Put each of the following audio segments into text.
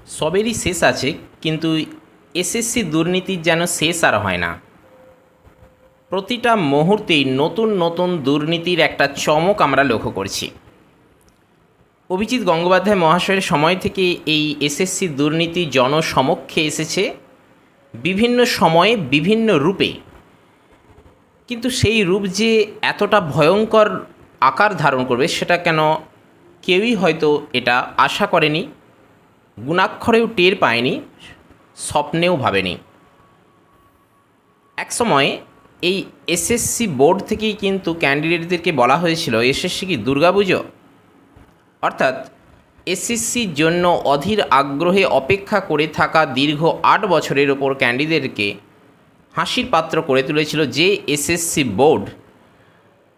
সবেরই শেষ আছে, কিন্তু এসএসসি দুর্নীতির যেন শেষ আর হয় না। প্রতিটা মুহূর্তেই নতুন নতুন দুর্নীতির একটা চমক আমরা লক্ষ্য করছি। অভিজিৎ গঙ্গোপাধ্যায় মহাশয়ের সময় থেকে এই এসএসসি দুর্নীতি জনসমক্ষে এসেছে বিভিন্ন সময়ে বিভিন্ন রূপে, কিন্তু সেই রূপ যে এতটা ভয়ঙ্কর আকার ধারণ করবে সেটা কেন কেউই হয়তো এটা আশা করেনি, গুণাক্ষরেও টের পায়নি, স্বপ্নেও ভাবেনি। একসময় এই এসএসসি বোর্ড থেকেই কিন্তু ক্যান্ডিডেটদেরকে বলা হয়েছিল এসএসসি কি দুর্গাপুজো, অর্থাৎ এসএসসির জন্য অধীর আগ্রহে অপেক্ষা করে থাকা দীর্ঘ 8 বছরের ওপর ক্যান্ডিডেটকে হাসির পাত্র করে তুলেছিল যে এসএসসি বোর্ড।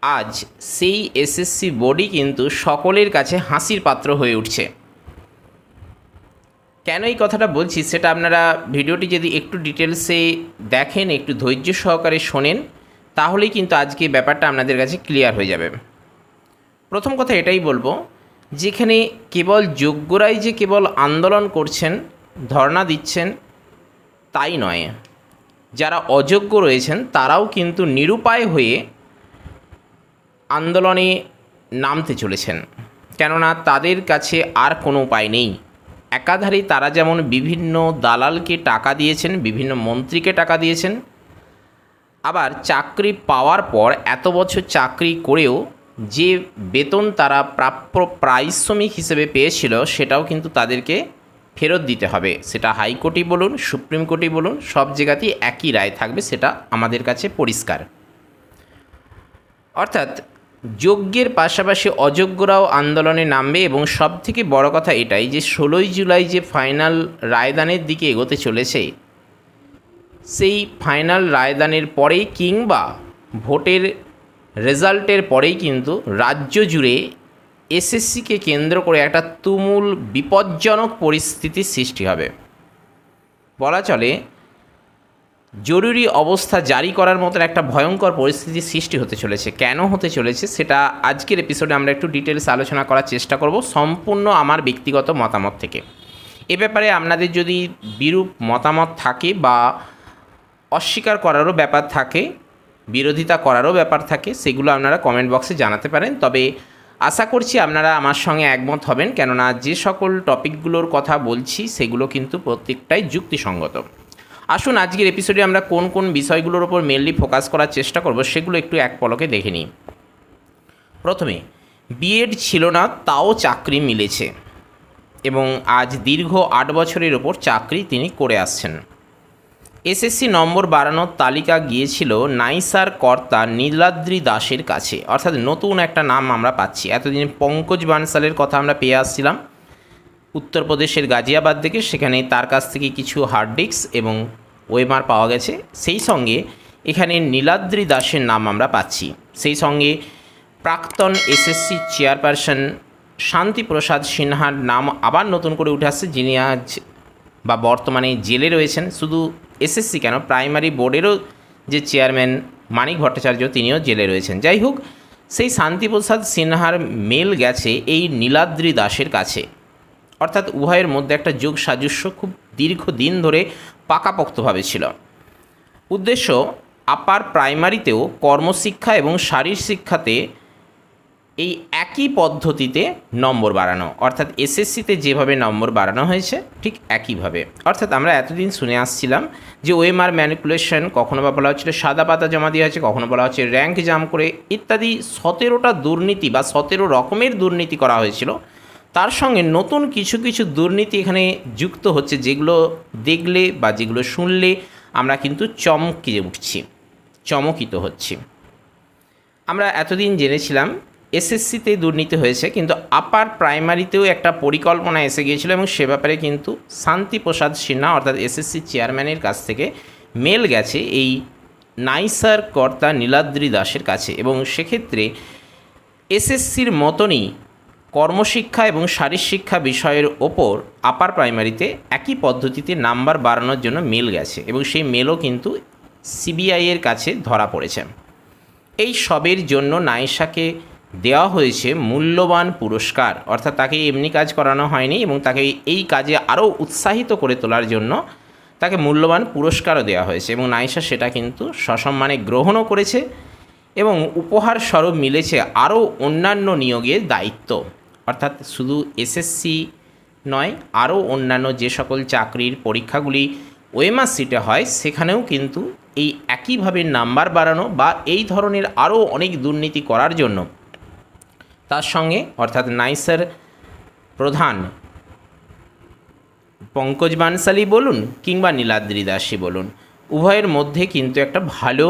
আজ সেই এসএসসি বোর্ডই কিন্তু সকলের কাছে হাসির পাত্র হয়ে উঠছে। কেন এই কথাটা বলছি সেটা আপনারা ভিডিওটি যদি একটু ডিটেলসে দেখেন, একটু ধৈর্য সহকারে শোনেন, তাহলেই কিন্তু আজকে ব্যাপারটা আপনাদের কাছে ক্লিয়ার হয়ে যাবে। প্রথম কথা এটাই বলবো, যেখানে কেবল যোগ্যরাই যে কেবল আন্দোলন করছেন, ধর্ণা দিচ্ছেন তাই নয়, যারা অযোগ্য রয়েছেন তারাও কিন্তু নিরুপায় হয়ে আন্দোলনে নামতে চলেছেন, কেননা তাদের কাছে আর কোনো উপায় নেই। একাধারে তারা যেমন বিভিন্ন দালালকে টাকা দিয়েছেন, বিভিন্ন মন্ত্রীকে টাকা দিয়েছেন, আবার চাকরি পাওয়ার পর এত বছর চাকরি করেও যে বেতন তারা প্রাপ্য পারিশ্রমিক হিসেবে পেয়েছিল সেটাও কিন্তু তাদেরকে ফেরত দিতে হবে। সেটা হাইকোর্টই বলুন, সুপ্রিম কোর্টই বলুন, সব জায়গাতেই একই রায় থাকবে, সেটা আমাদের কাছে পরিষ্কার। অর্থাৎ যোগ্যের পাশাপাশি অযোগ্যরাও আন্দোলনে নামবে, এবং সবথেকে বড় কথা এটাই যে 16ই জুলাই যে ফাইনাল রায়দানের দিকে এগোতে চলেছে, সেই ফাইনাল রায়দানের পরেই কিংবা ভোটের রেজাল্টের পরেই কিন্তু রাজ্য জুড়ে এসএসসিকে কেন্দ্র করে একটা তুমুল বিপজ্জনক পরিস্থিতির সৃষ্টি হবে। বলা চলে জরুরি অবস্থা জারি করার মতন একটা ভয়ঙ্কর পরিস্থিতির সৃষ্টি হতে চলেছে। কেন হতে চলেছে সেটা আজকের এপিসোডে আমরা একটু ডিটেলস আলোচনা করার চেষ্টা করব, সম্পূর্ণ আমার ব্যক্তিগত মতামত থেকে। এ ব্যাপারে আপনাদের যদি বিরূপ মতামত থাকে বা অস্বীকার করারও ব্যাপার থাকে, বিরোধিতা করারও ব্যাপার থাকে, সেগুলো আপনারা কমেন্ট বক্সে জানাতে পারেন। তবে আশা করছি আপনারা আমার সঙ্গে একমত হবেন, কেননা যে সকল টপিকগুলোর কথা বলছি সেগুলো কিন্তু প্রত্যেকটাই যুক্তিসঙ্গত। আসুন আজকের এপিসোডে আমরা কোন কোন বিষয়গুলোর ওপর মেনলি ফোকাস করার চেষ্টা করব সেগুলো একটু এক পলকে দেখে নিই। প্রথমে, বিএড ছিল না তাও চাকরি মিলেছে, এবং আজ দীর্ঘ 8 বছরের ওপর চাকরি তিনি করে আসছেন। এসএসসি নম্বর বাড়ানোর তালিকা গিয়েছিল নাইসার কর্তা নীলাদ্রি দাসের কাছে, অর্থাৎ নতুন একটা নাম আমরা পাচ্ছি। এতদিন পঙ্কজ বানসালের কথা আমরা পেয়ে আসছিলাম উত্তরপ্রদেশের গাজিয়াবাদ থেকে, সেখানে তার কাছ থেকে কিছু হার্ড ডিস্ক এবং ওয়েমার পাওয়া গেছে। সেই সঙ্গে এখানে নীলাদ্রি দাসের নাম আমরা পাচ্ছি। সেই সঙ্গে প্রাক্তন এসএসসি চেয়ারপারসন শান্তিপ্রসাদ সিনহার নাম আবার নতুন করে উঠে আসছে, যিনি আজ বা বর্তমানে জেলে রয়েছেন। শুধু এসএসসি কেন, প্রাইমারি বোর্ডেরও যে চেয়ারম্যান মানিক ভট্টাচার্য তিনিও জেলে রয়েছেন। যাই হোক, সেই শান্তিপ্রসাদ সিনহার মেল গেছে এই নীলাদ্রি দাসের কাছে, অর্থাৎ উভয়ের মধ্যে একটা যোগ সাদৃশ্য খুব দীর্ঘদিন ধরে পাকাপোক্তভাবে ছিল। উদ্দেশ্য আপার প্রাইমারিতেও কর্মশিক্ষা এবং শারীর শিক্ষাতে এই একই পদ্ধতিতে নম্বর বাড়ানো, অর্থাৎ এসএসসিতে যেভাবে নম্বর বাড়ানো হয়েছে ঠিক একইভাবে। অর্থাৎ আমরা এতদিন শুনে আসছিলাম যে ওএমআর ম্যানিপুলেশন, কখনো বা বলা হচ্ছিল সাদা পাতা জমা দেওয়া হয়েছে, কখনো বলা হচ্ছে র্যাঙ্ক জাম করে ইত্যাদি 17টা দুর্নীতি বা 17 রকমের দুর্নীতি করা হয়েছিল। তার সঙ্গে নতুন কিছু কিছু দুর্নীতি এখানে যুক্ত হচ্ছে, যেগুলো দেখলে বা যেগুলো শুনলে আমরা কিন্তু চমকিত হচ্ছি। আমরা এতদিন জেনেছিলাম এসএসসিতে দুর্নীতি হয়েছে, কিন্তু আপার প্রাইমারিতেও একটা পরিকল্পনা এসে গিয়েছিল, এবং সে ব্যাপারে কিন্তু শান্তিপ্রসাদ সিনহা অর্থাৎ এসএসসি চেয়ারম্যানের কাছ থেকে মেল গেছে এই নাইসার কর্তা নীলাদ্রি দাসের কাছে, এবং সেক্ষেত্রে এসএসসির মতনই কর্মশিক্ষা এবং শারীরশিক্ষা বিষয়ের ওপর আপার প্রাইমারিতে একই পদ্ধতিতে নাম্বার বাড়ানোর জন্য মেল গেছে, এবং সেই মেলও কিন্তু সিবিআইয়ের কাছে ধরা পড়েছে। এই সবের জন্য নাইসাকে দেওয়া হয়েছে মূল্যবান পুরস্কার, অর্থাৎ তাকে এমনি কাজ করানো হয়নি এবং তাকে এই কাজে আরও উৎসাহিত করে তোলার জন্য তাকে মূল্যবান পুরস্কারও দেওয়া হয়েছে এবং নাইসা সেটা কিন্তু সসম্মানে গ্রহণও করেছে এবং উপহার স্বরূপ মিলেছে আরও অন্যান্য নিয়োগের দায়িত্ব। অর্থাৎ শুধু এসএসসি নয়, আরও অন্যান্য যে সকল চাকরির পরীক্ষাগুলি ওএমআর সিটে হয় সেখানেও কিন্তু এই একইভাবে নাম্বার বাড়ানো বা এই ধরনের আরও অনেক দুর্নীতি করার জন্য তার সঙ্গে অর্থাৎ নাইসার প্রধান পঙ্কজ বানসালি বলুন কিংবা নীলাদ্রি দাসী বলুন, উভয়ের মধ্যে কিন্তু একটা ভালো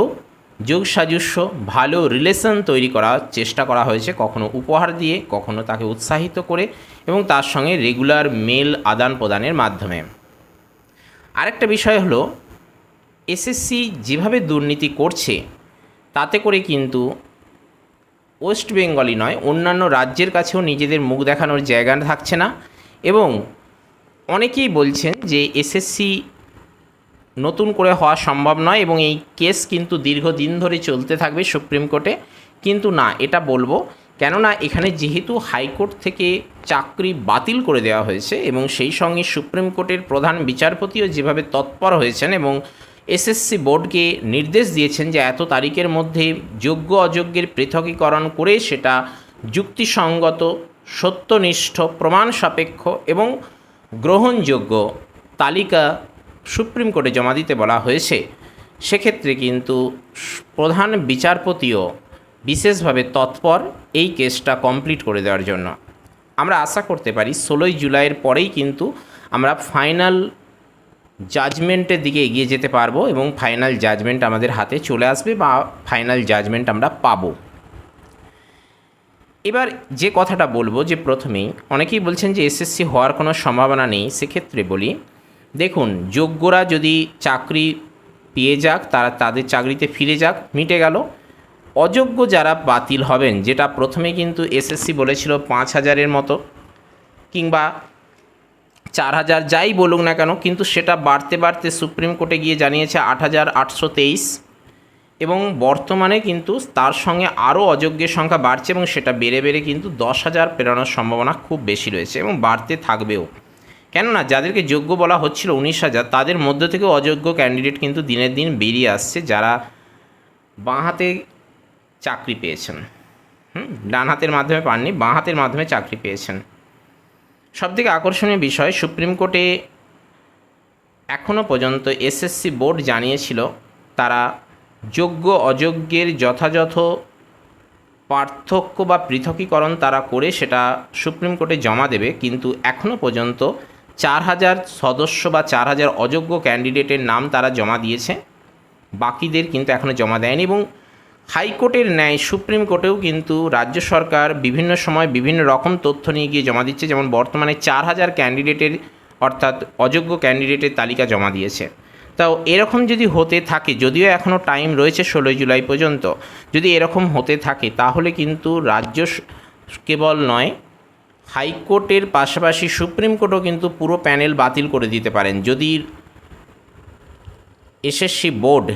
যোগসাজস্য, ভালো রিলেশন তৈরি করার চেষ্টা করা হয়েছে, কখনো উপহার দিয়ে, কখনো তাকে উৎসাহিত করে এবং তার সঙ্গে রেগুলার মেল আদান প্রদানের মাধ্যমে। আরেকটা বিষয় হলো এসএসসি যেভাবে দুর্নীতি করছে তাতে করে কিন্তু ওয়েস্ট বেঙ্গলই নয়, অন্যান্য রাজ্যের কাছেও নিজেদের মুখ দেখানোর জায়গা থাকছে না এবং অনেকেই বলছেন যে এসএসসি নতুন করে হওয়া সম্ভব নয় এবং এই কেস কিন্তু দীর্ঘদিন ধরে চলতে থাকবে সুপ্রিম কোর্টে। কিন্তু না, এটা বলবো কেননা এখানে যেহেতু হাইকোর্ট থেকে চাকরি বাতিল করে দেওয়া হয়েছে এবং সেই সঙ্গে সুপ্রিম কোর্টের প্রধান বিচারপতিও যেভাবে তৎপর হয়েছেন এবং এসএসসি বোর্ডকে নির্দেশ দিয়েছেন যে এত তারিখের মধ্যে যোগ্য অযোগ্যের পৃথকীকরণ করে সেটা যুক্তিসঙ্গত, সত্যনিষ্ঠ, প্রমাণ সাপেক্ষ এবং গ্রহণযোগ্য তালিকা সুপ্রিম কোর্টে জমা দিতে বলা হয়েছে, সেক্ষেত্রে কিন্তু প্রধান বিচারপতিও বিশেষভাবে তৎপর এই কেসটা কমপ্লিট করে দেওয়ার জন্য। আমরা আশা করতে পারি 16ই জুলাইয়ের পরেই কিন্তু আমরা ফাইনাল জাজমেন্টের দিকে এগিয়ে যেতে পারবো এবং ফাইনাল জাজমেন্ট আমাদের হাতে চলে আসবে বা ফাইনাল জাজমেন্ট আমরা পাবো। এবার যে কথাটা বলবো যে প্রথমেই অনেকেই বলছেন যে এসএসসি হওয়ার কোনো সম্ভাবনা নেই, সেক্ষেত্রে বলি দেখুন, যোগ্যরা যদি চাকরি পেয়ে যাক, তারা তাদের চাকরিতে ফিরে যাক, মিটে গেল। অযোগ্য যারা বাতিল হবেন, যেটা প্রথমে কিন্তু এসএসসি বলেছিল 5,000-এর মতো কিংবা 4,000 যাই বলুক না কেন, কিন্তু সেটা বাড়তে বাড়তে সুপ্রিম কোর্টে গিয়ে জানিয়েছে 8,823 এবং বর্তমানে কিন্তু তার সঙ্গে আরও অযোগ্যের সংখ্যা বাড়ছে এবং সেটা বেড়ে বেড়ে কিন্তু 10,000 পেরানোর সম্ভাবনা খুব বেশি রয়েছে এবং বাড়তে থাকবেও। কেননা যাদেরকে যোগ্য বলা হচ্ছিল 19,000, তাদের মধ্য থেকে অযোগ্য ক্যান্ডিডেট কিন্তু দিনের দিন বেরিয়ে আসছে, যারা বাঁ হাতে চাকরি পেয়েছেন, ডান হাতের মাধ্যমে পাননি, বাঁ হাতের মাধ্যমে চাকরি পেয়েছেন। সবথেকে আকর্ষণীয় বিষয়, সুপ্রিম কোর্টে এখনও পর্যন্ত এসএসসি বোর্ড জানিয়েছিল তারা যোগ্য অযোগ্যের যথাযথ পার্থক্য বা পৃথকীকরণ তারা করে সেটা সুপ্রিম কোর্টে জমা দেবে, কিন্তু এখনও পর্যন্ত 4,000 সদস্য বা 4,000 অযোগ্য ক্যান্ডিডেটের নাম তারা জমা দিয়েছে, বাকিদের কিন্তু এখনও জমা দেয়নি। এবং হাইকোর্টের ন্যায় সুপ্রিম কোর্টেও কিন্তু রাজ্য সরকার বিভিন্ন সময় বিভিন্ন রকম তথ্য নিয়ে গিয়ে জমা দিচ্ছে, যেমন বর্তমানে 4,000 ক্যান্ডিডেটের অর্থাৎ অযোগ্য ক্যান্ডিডেটের তালিকা জমা দিয়েছে। তাও এরকম যদি হতে থাকে, যদিও এখনও টাইম রয়েছে 16 জুলাই পর্যন্ত, যদি এরকম হতে থাকে তাহলে কিন্তু রাজ্য কেবল নয়, হাইকোর্টের পাশাপাশি সুপ্রিম কোর্টও কিন্তু পুরো প্যানেল বাতিল করে দিতে পারেন যদি এসএসসি বোর্ড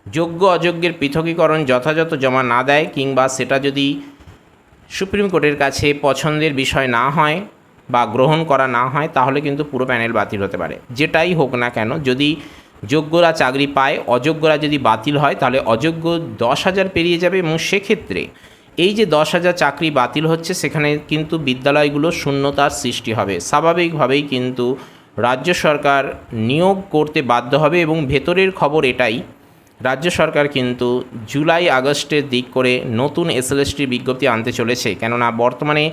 যোগ্য অযোগ্যের পৃথকীকরণ যথাযথ জমা না দেয় কিংবা সেটা যদি সুপ্রিম কোর্টের কাছে পছন্দের বিষয় না হয় বা গ্রহণ করা না হয়, তাহলে কিন্তু পুরো প্যানেল বাতিল হতে পারে। যেটাই হোক না কেন, যদি যোগ্যরা চাকরি পায়, অযোগ্যরা যদি বাতিল হয়, তাহলে অযোগ্য 10,000 পেরিয়ে যাবে এবং সেক্ষেত্রে এই যে 10,000 চাকরি বাতিল হচ্ছে, সেখানে কিন্তু বিদ্যালয়গুলো শূন্যতার সৃষ্টি হবে। স্বাভাবিকভাবেই কিন্তু রাজ্য সরকার নিয়োগ করতে বাধ্য হবে এবং ভেতরের খবর এটাই, রাজ্য সরকার কিন্তু জুলাই আগস্টের দিক করে নতুন এসএলএসটির বিজ্ঞপ্তি আনতে চলেছে, কেননা বর্তমানে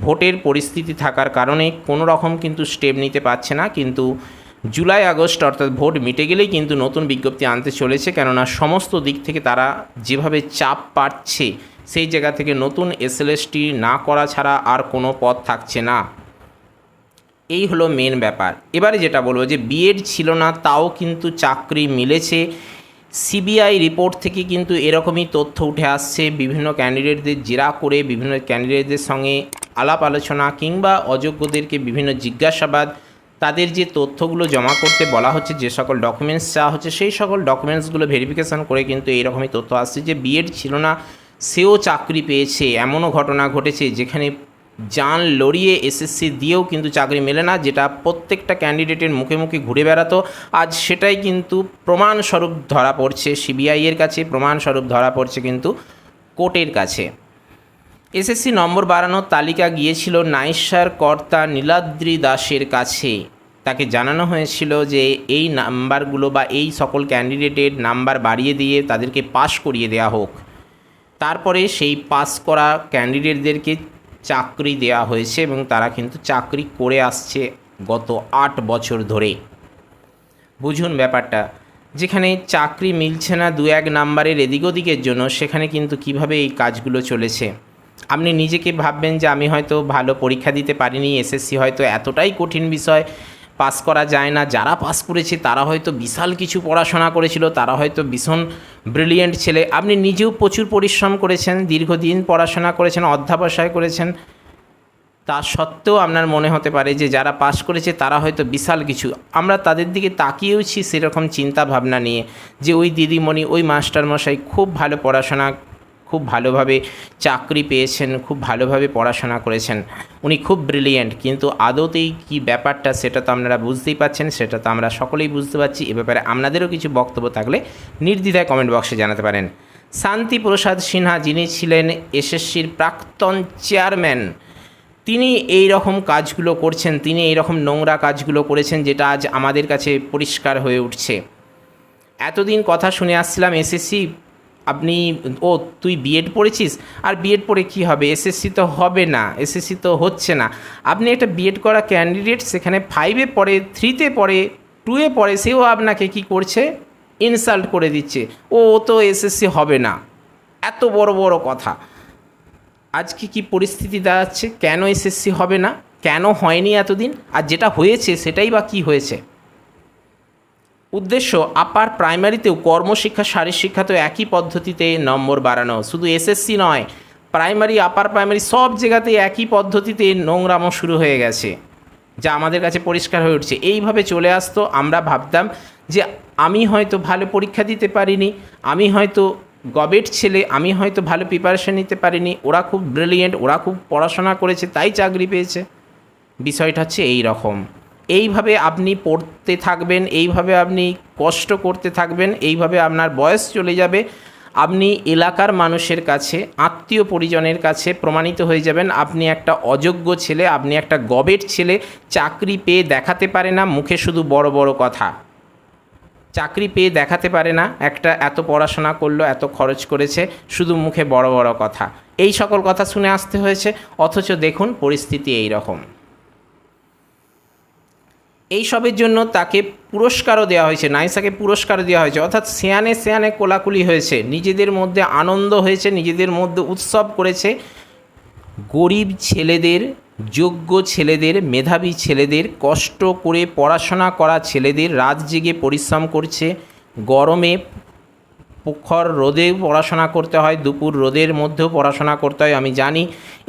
ভোটের পরিস্থিতি থাকার কারণে কোনো রকম কিন্তু স্টেপ নিতে পারছে না, কিন্তু জুলাই আগস্ট অর্থাৎ ভোট মিটে গেলেই কিন্তু নতুন বিজ্ঞপ্তি আনতে চলেছে, কেননা সমস্ত দিক থেকে তারা যেভাবে চাপ পাচ্ছে সেই জায়গা থেকে নতুন এসএলএসটি না করা ছাড়া আর কোনো পথ থাকছে না। এই হলো মেন ব্যাপার। এবারে যেটা বলবো যে বিএড ছিল না তাও কিন্তু চাকরি মিলেছে, সিবিআই রিপোর্ট থেকে কিন্তু এরকমই তথ্য উঠে আসছে। বিভিন্ন ক্যান্ডিডেটদের জেরা করে বিভিন্ন ক্যান্ডিডেটদের সঙ্গে আলাপ আলোচনা কিংবা অযোগ্যদেরকে বিভিন্ন জিজ্ঞাসাবাদ, তাদের যে তথ্যগুলো জমা করতে বলা হচ্ছে, যে সকল ডকুমেন্টস চাওয়া হচ্ছে, সেই সকল ডকুমেন্টসগুলো ভেরিফিকেশান করে কিন্তু এইরকমই তথ্য আসছে যে বিএড ছিল না সেও চাকরি পেয়েছে। এমনও ঘটনা ঘটেছে যেখানে জান লড়িয়ে এসএসসি দিয়েও কিন্তু চাকরি মেলে না, যেটা প্রত্যেকটা ক্যান্ডিডেটের মুখে মুখে ঘুরে বেড়াতো। আজ সেটাই কিন্তু প্রমাণস্বরূপ ধরা পড়ছে সিবিআইয়ের কাছে, প্রমাণস্বরূপ ধরা পড়ছে কিন্তু কোর্টের কাছে। এসএসসি নম্বর বাড়ানোর তালিকা গিয়েছিল নাইসার কর্তা নীলাদ্রি দাসের কাছে। তাকে জানানো হয়েছিল যে এই নাম্বারগুলো বা এই সকল ক্যান্ডিডেটের নাম্বার বাড়িয়ে দিয়ে তাদেরকে পাস করিয়ে দেওয়া হোক। তারপরে সেই পাস করা ক্যান্ডিডেটদেরকে চাকরি দেওয়া হয়েছে এবং তারা কিন্তু চাকরি করে আসছে গত 8 বছর ধরে। বুঝুন ব্যাপারটা, যেখানে চাকরি মিলছে না 2-1 নাম্বারের এদিক ওদিকের জন্য, সেখানে কিন্তু কিভাবে এই কাজগুলো চলেছে। আপনি নিজেকে ভাববেন যে আমি হয়তো ভালো পরীক্ষা দিতে পারিনি, এসএসসি হয়তো এতটাই কঠিন বিষয়, পাস করা যায় না। যারা পাস করেছে তারা হয়তো বিশাল কিছু পড়াশোনা করেছিল, তারা হয়তো ভীষণ ব্রিলিয়েন্ট ছেলে। আপনি নিজেও প্রচুর পরিশ্রম করেছেন, দীর্ঘদিন পড়াশোনা করেছেন, অধ্যাবসায় করেছেন, তা সত্ত্বেও আপনার মনে হতে পারে যে যারা পাস করেছে তারা হয়তো বিশাল কিছু। আমরা তাদের দিকে তাকিয়েওছি সেরকম চিন্তা ভাবনা নিয়ে যে ওই দিদিমণি, ওই মাস্টারমশাই খুব ভালো পড়াশোনা, খুব ভালোভাবে চাকরি পেয়েছেন, খুব ভালোভাবে পড়াশোনা করেছেন, উনি খুব ব্রিলিয়েন্ট। কিন্তু আদতেই কি ব্যাপারটা সেটা তো আপনারা বুঝতেই পারছেন, সেটা তো আমরা সকলেই বুঝতে পারছি। এ ব্যাপারে আপনাদেরও কিছু বক্তব্য থাকলে নির্দ্বিধায় কমেন্ট বক্সে জানাতে পারেন। শান্তি প্রসাদ সিনহা, যিনি ছিলেন এসএসসির প্রাক্তন চেয়ারম্যান, তিনি এই রকম কাজগুলো করছেন, তিনি এই রকম নোংরা কাজগুলো করেছেন, যেটা আজ আমাদের কাছে পরিষ্কার হয়ে উঠছে। এতদিন কথা শুনে আসছিলাম এসএসসি, আপনি তুই বিএড পড়েছিস, আর বিএড পড়ে কি হবে, এসএসসি তো হবে না, এসএসসি তো হচ্ছে না। আপনি একটা বিএড করা ক্যান্ডিডেট, সেখানে 5-এ পড়ে, 3-তে পড়ে, 2-এ পড়ে, সেও আপনাকে কি করছে, ইনসাল্ট করে দিচ্ছে, ও তো এসএসসি হবে না। এত বড় বড় কথা। আজকে কি পরিস্থিতি দাঁড়াচ্ছে, কেন এসএসসি হবে না, কেন হয়নি এতদিন, আর যেটা হয়েছে সেটাই বা কী হয়েছে। উদ্দেশ্য আপার প্রাইমারিতেও কর্মশিক্ষা, শারীরশিক্ষাতেও একই পদ্ধতিতে নম্বর বাড়ানো। শুধু এসএসসি নয়, প্রাইমারি, আপার প্রাইমারি সব জায়গাতেই একই পদ্ধতিতে নোংরামো শুরু হয়ে গেছে, যা আমাদের কাছে পরিষ্কার হয়ে উঠছে। এইভাবে চলে আসতো, আমরা ভাবতাম যে আমি হয়তো ভালো পরীক্ষা দিতে পারিনি, আমি হয়তো গবেট ছেলে, আমি হয়তো ভালো প্রিপারেশন নিতে পারিনি, ওরা খুব ব্রিলিয়েন্ট, ওরা খুব পড়াশোনা করেছে তাই চাকরি পেয়েছে। বিষয়টা হচ্ছে এই রকম। এইভাবে আপনি পড়তে থাকবেন, এইভাবে আপনি কষ্ট করতে থাকবেন, এইভাবে আপনার বয়স চলে যাবে, আপনি এলাকার মানুষের কাছে, আত্মীয় পরিজনের কাছে প্রমাণিত হয়ে যাবেন আপনি একটা অযোগ্য ছেলে, আপনি একটা গবেট ছেলে, চাকরি পেয়ে দেখাতে পারে না, মুখে শুধু বড় বড় কথা, চাকরি পেয়ে দেখাতে পারে না, একটা এত পড়াশোনা করলো, এত খরচ করেছে, শুধু মুখে বড় বড় কথা। এই সকল কথা শুনে আসতে হয়েছে, অথচ দেখুন পরিস্থিতি এই রকম। এই সবের জন্য তাকে পুরস্কারও দেওয়া হয়েছে, নাইসাকে পুরস্কারও দেওয়া হয়েছে, অর্থাৎ সেয়ানে সেয়ানে কোলাকুলি হয়েছে, নিজেদের মধ্যে আনন্দ হয়েছে, নিজেদের মধ্যে উৎসব করেছে। গরিব ছেলেদের, যোগ্য ছেলেদের, মেধাবী ছেলেদের, কষ্ট করে পড়াশোনা করা ছেলেদের, রাত জেগে পরিশ্রম করছে, গরমে প্রখর রোদে পড়াশোনা করতে হয়, দুপুর রোদের মধ্যেও পড়াশোনা করতে হয়। আমি জানি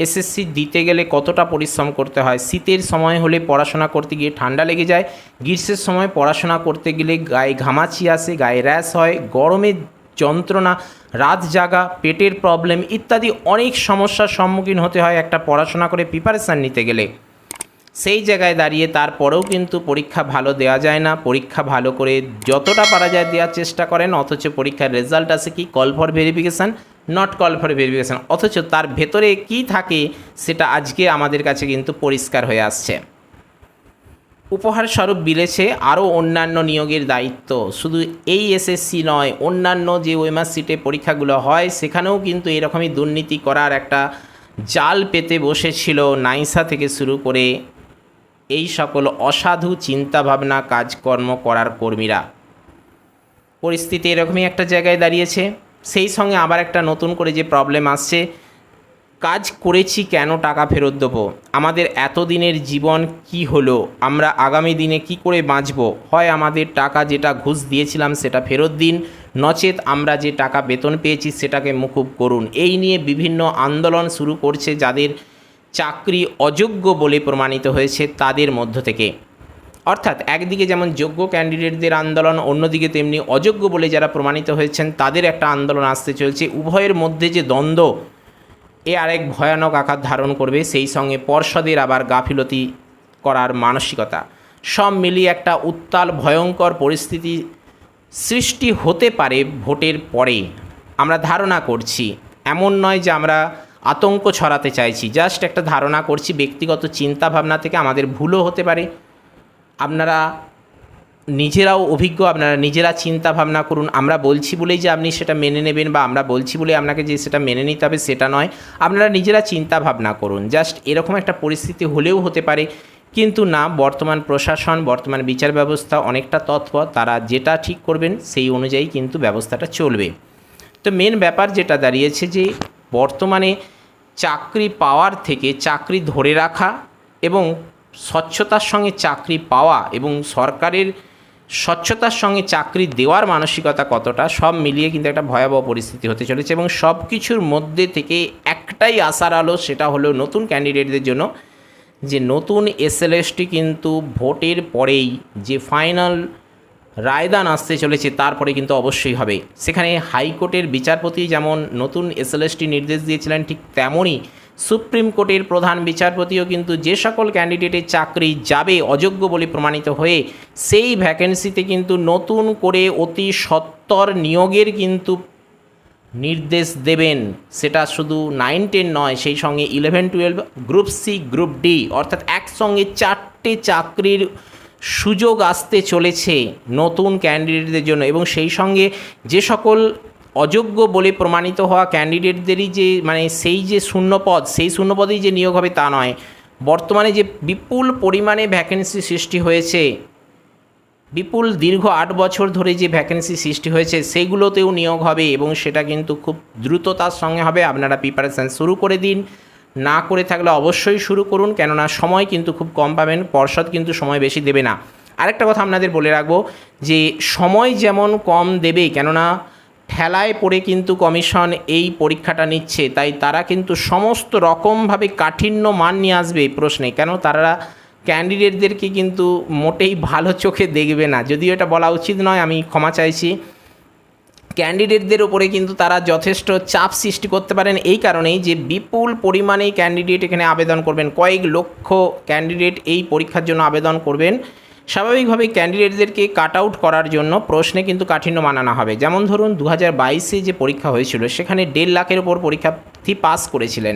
এসএসসি দিতে গেলে কতটা পরিশ্রম করতে হয়। শীতের সময় হলে পড়াশোনা করতে গিয়ে ঠান্ডা লেগে যায়, গ্রীষ্মের সময় পড়াশোনা করতে গেলে গায়ে ঘামাচি আসে, গায়ে র্যাশ হয়, গরমের যন্ত্রণা, রাত জাগা, পেটের প্রবলেম ইত্যাদি অনেক সমস্যার সম্মুখীন হতে হয় একটা পড়াশোনা করে প্রিপারেশান নিতে গেলে। সেই জায়গায় দাঁড়িয়ে তারপরেও কিন্তু পরীক্ষা ভালো দেওয়া যায় না, পরীক্ষা ভালো করে যতটা পারা যায় দেওয়ার চেষ্টা করেন, অথচ পরীক্ষার রেজাল্ট আসে কি, call for verification, not call for verification, অথচ তার ভেতরে কি থাকে সেটা আজকে আমাদের কাছে কিন্তু পরিষ্কার হয়ে আসছে। উপহার স্বরূপ বিলেছে আরও অন্যান্য নিয়োগের দায়িত্ব। শুধু এই এসএসসি নয়, অন্যান্য যে ওএমআর সিটে পরীক্ষাগুলো হয় সেখানেও কিন্তু এরকমই দুর্নীতি করার একটা জাল পেতে বসেছিল নাইসা থেকে শুরু করে এই সকল অসাধু চিন্তাভাবনা কাজকর্ম করার কর্মীরা। পরিস্থিতি এরকমই একটা জায়গায় দাঁড়িয়েছে। সেই সঙ্গে আবার একটা নতুন করে যে প্রবলেম আসছে, কাজ করেছি কেন টাকা ফেরত দেবো, আমাদের এতদিনের জীবন কি হলো, আমরা আগামী দিনে কি করে বাঁচবো, হয় আমাদের টাকা যেটা ঘুষ দিয়েছিলাম সেটা ফেরত দিন, নচেত আমরা যে টাকা বেতন পেয়েছি সেটাকে মকুব করুন। এই নিয়ে বিভিন্ন আন্দোলন শুরু করছে যাদের চাকরি অযোগ্য বলে প্রমাণিত হয়েছে তাদের মধ্য থেকে। অর্থাৎ একদিকে যেমন যোগ্য ক্যান্ডিডেটদের আন্দোলন, অন্যদিকে তেমনি অযোগ্য বলে যারা প্রমাণিত হয়েছেন তাদের একটা আন্দোলন আসতে চলছে। উভয়ের মধ্যে যে দ্বন্দ্ব এ আরেক ভয়ানক আকার ধারণ করবে, সেই সঙ্গে পর্ষদের আবার গাফিলতি করার মানসিকতা, সব মিলিয়ে একটা উত্তাল ভয়ঙ্কর পরিস্থিতি সৃষ্টি হতে পারে ভোটের পরে। আমরা ধারণা করছি, এমন নয় যে আমরা আতঙ্ক ছড়াতে চাইছি, জাস্ট একটা ধারণা করছি ব্যক্তিগত চিন্তা ভাবনা থেকে, আমাদের ভুলও হতে পারে। আপনারা নিজেরাও অভিজ্ঞ, আপনারা নিজেরা চিন্তা ভাবনা করুন। আমরা বলছি বলেই যে আপনি সেটা মেনে নেবেন, বা আমরা বলছি বলে আপনাকে যে সেটা মেনে নিতে হবে সেটা নয়। আপনারা নিজেরা চিন্তা ভাবনা করুন, জাস্ট এরকম একটা পরিস্থিতি হলেও হতে পারে। কিন্তু না, বর্তমান প্রশাসন, বর্তমান বিচার ব্যবস্থা অনেকটা তৎপর, তারা যেটা ঠিক করবেন সেই অনুযায়ী কিন্তু ব্যবস্থাটা চলবে। তো মেন ব্যাপার যেটা দাঁড়িয়েছে যে বর্তমানে চাকরি পাওয়ার থেকে চাকরি ধরে রাখা এবং স্বচ্ছতার সঙ্গে চাকরি পাওয়া এবং সরকারের স্বচ্ছতার সঙ্গে চাকরি দেওয়ার মানসিকতা কতটা, সব মিলিয়ে কিন্তু একটা ভয়াবহ পরিস্থিতি হতে চলেছে। এবং সব কিছুর মধ্যে থেকে একটাই আশার আলো, সেটা হলো নতুন ক্যান্ডিডেটদের জন্য যে নতুন এসএলএসটি কিন্তু ভোটের পরেই যে ফাইনাল রায়দান আসতে চলেছে তারপরে কিন্তু অবশ্যই হবে। সেখানে হাইকোর্টের বিচারপতি যেমন নতুন এসএলএসটি নির্দেশ দিয়েছিলেন, ঠিক তেমনই সুপ্রিম কোর্টের প্রধান বিচারপতিও কিন্তু যে সকল ক্যান্ডিডেটের চাকরি যাবে অযোগ্য বলে প্রমাণিত হয়ে, সেই ভ্যাকেন্সিতে কিন্তু নতুন করে অতি সত্বর নিয়োগের কিন্তু নির্দেশ দেবেন। সেটা শুধু 9-10 নয়, সেই সঙ্গে 11-12, গ্রুপ সি, গ্রুপ ডি, অর্থাৎ একসঙ্গে 4টে চাকরির সুযোগ আসতে চলেছে নতুন ক্যান্ডিডেটদের জন্য। এবং সেই সঙ্গে যে সকল অযোগ্য বলে প্রমাণিত হওয়া ক্যান্ডিডেটদেরই যে সেই যে শূন্যপদ, সেই শূন্যপদেই যে নিয়োগ হবে তা নয়, বর্তমানে যে বিপুল পরিমাণে ভ্যাকেন্সি সৃষ্টি হয়েছে, বিপুল দীর্ঘ 8 বছর ধরে যে ভ্যাকেন্সি সৃষ্টি হয়েছে সেইগুলোতেও নিয়োগ হবে এবং সেটা কিন্তু খুব দ্রুততার সঙ্গে হবে। আপনারা প্রিপারেশান শুরু করে দিন, না করে থাকলে অবশ্যই শুরু করুন, কেননা সময় কিন্তু খুব কম পাবেন, পর্ষদ কিন্তু সময় বেশি দেবে না। আরেকটা কথা আপনাদের বলে রাখবো যে সময় যেমন কম দেবে, কেননা ঠেলায় পড়ে কিন্তু কমিশন এই পরীক্ষাটা নিচ্ছে, তাই তারা কিন্তু সমস্ত রকমভাবে কাঠিন্য মান নিয়ে আসবে এই প্রশ্নে। কেন তারা ক্যান্ডিডেটদেরকে কিন্তু মোটেই ভালো চোখে দেখবে না, যদিও এটা বলা উচিত নয়, আমি ক্ষমা চাইছি। ক্যান্ডিডেটদের ওপরে কিন্তু তারা যথেষ্ট চাপ সৃষ্টি করতে পারেন এই কারণেই যে বিপুল পরিমাণে ক্যান্ডিডেট এখানে আবেদন করবেন, কয়েক লক্ষ ক্যান্ডিডেট এই পরীক্ষার জন্য আবেদন করবেন। স্বাভাবিকভাবেই ক্যান্ডিডেটদেরকে কাট আউট করার জন্য প্রশ্নে কিন্তু কাঠিন্য মানানো হবে। যেমন ধরুন 2022-এ যে পরীক্ষা হয়েছিল সেখানে 1.5 লাখের ওপর পরীক্ষার্থী পাস করেছিলেন,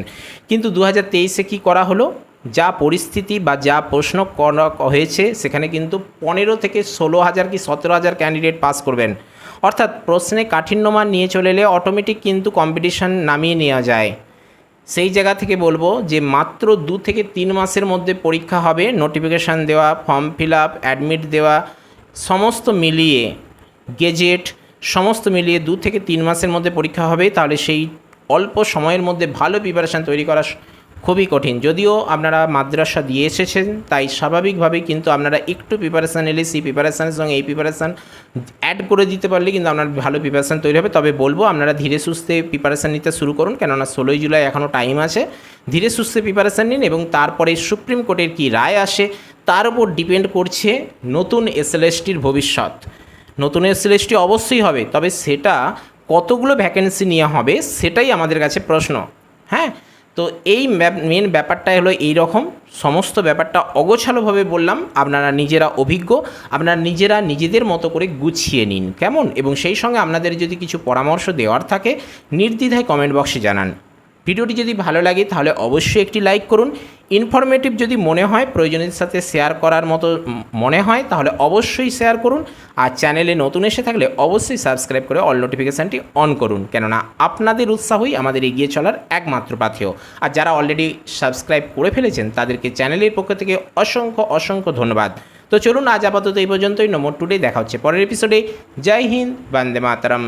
কিন্তু 2023-এ কী করা হলো, যা পরিস্থিতি বা যা প্রশ্ন করা হয়েছে সেখানে কিন্তু 15 থেকে 16,000 কি 17,000 ক্যান্ডিডেট পাস করবেন। অর্থাৎ প্রশ্নে কাঠিন্যমান নিয়ে চলে এলে অটোমেটিক কিন্তু কম্পিটিশান নামিয়ে নেওয়া যায়। সেই জায়গা থেকে বলবো যে মাত্র 2 থেকে 3 মাসের মধ্যে পরীক্ষা হবে, নোটিফিকেশান দেওয়া, ফর্ম ফিল আপ, অ্যাডমিট দেওয়া, সমস্ত মিলিয়ে গেজেট সমস্ত মিলিয়ে 2 থেকে 3 মাসের মধ্যে পরীক্ষা হবে। তাহলে সেই অল্প সময়ের মধ্যে ভালো প্রিপারেশান তৈরি করা খুবই কঠিন। যদিও আপনারা মাদ্রাসা দিয়ে এসেছেন তাই স্বাভাবিকভাবেই কিন্তু আপনারা একটু প্রিপারেশান এলে সেই প্রিপারেশানের সঙ্গে এই প্রিপারেশান অ্যাড করে দিতে পারলে কিন্তু আপনার ভালো প্রিপারেশান তৈরি হবে। তবে বলবো আপনারা ধীরে সুস্থে প্রিপারেশান নিতে শুরু করুন, কেননা 16 জুলাই এখনও টাইম আছে। ধীরে সুস্থে প্রিপারেশান নিন এবং তারপরে সুপ্রিম কোর্টের কী রায় আসে তার উপর ডিপেন্ড করছে নতুন এসএলএসটির ভবিষ্যৎ। নতুন এসএলএসটি অবশ্যই হবে, তবে সেটা কতগুলো ভ্যাকেন্সি নিয়ে হবে সেটাই আমাদের কাছে প্রশ্ন। হ্যাঁ, তো এই মেন ব্যাপারটাই হলো এই রকম, সমস্ত ব্যাপারটা অগোছালোভাবে বললাম। আপনারা নিজেরা অভিজ্ঞ, আপনারা নিজেরা নিজেদের মতো করে গুছিয়ে নিন, কেমন? এবং সেই সঙ্গে আপনাদের যদি কিছু পরামর্শ দেওয়ার থাকে নির্দ্বিধায় কমেন্ট বক্সে জানান। ভিডিওটি যদি ভালো লাগে তাহলে অবশ্যই একটি লাইক করুন। ইনফরমেটিভ যদি মনে হয়, প্রয়োজনের সাথে শেয়ার করার মতো মনে হয় তাহলে অবশ্যই শেয়ার করুন। আর চ্যানেলে নতুন এসে থাকলে অবশ্যই সাবস্ক্রাইব করে অল নোটিফিকেশানটি অন করুন, কেননা আপনাদের উৎসাহই আমাদের এগিয়ে চলার একমাত্র পাথেয়। আর যারা অলরেডি সাবস্ক্রাইব করে ফেলেছেন তাদেরকে চ্যানেলের পক্ষ থেকে অসংখ্য ধন্যবাদ। তো চলুন আজ আপাতত এই পর্যন্তই। নমো টুডে, দেখা হচ্ছে পরের এপিসোডে। জয় হিন্দ, বন্দে মাতরম।